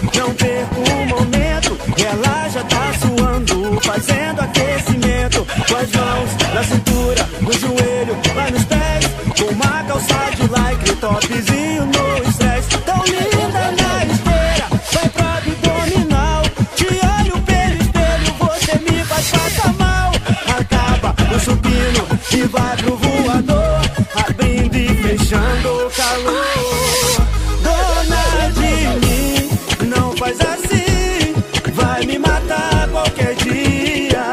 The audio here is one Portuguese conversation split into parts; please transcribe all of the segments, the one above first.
não perco um momento. Ela já tá suando, fazendo aquecimento. Com as mãos na cintura, no joelho, lá nos pés. Com uma calça de lycra, topzinho no estresse. Tão linda na esteira, vai pro abdominal. Te olho pelo espelho, você me faz passar mal. Acaba o supino e vai pro voador, abrindo e fechando o calor. Dona de mim, não faz assim, vai me matar qualquer dia.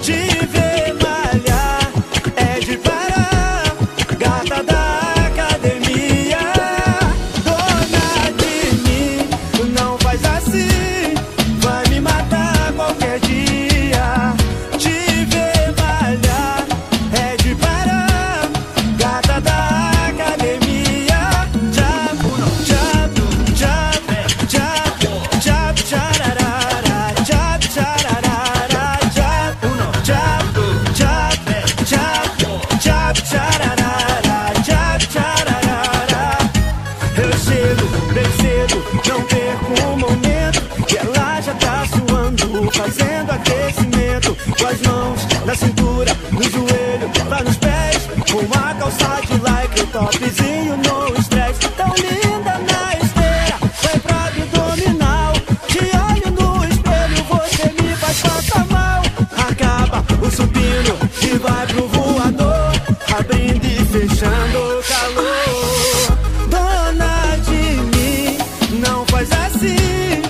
Te ver malhar é de parar, gata da academia. Dona de mim, não faz assim, vai me matar qualquer dia. Te ver malhar é de parar, gata da academia. Jab, jab, jab, jab, jab, tchararara, jab, tchararara, jab, jab, jab, jab, tchararara, jab, tchararara. Eu chego bem cedo, não perco um momento. E ela já tá suando, fazendo aquecimento. Com as mãos na cintura, no joelho, lá nos pés. Com uma calça de lycra, topzinho no estresse. Tão linda na esteira, vai pro abdominal. Te olho no espelho, você me faz passar mal. Acaba o supino e vai pro voador, abrindo e fechando o calor. Dona de mim, não faz assim,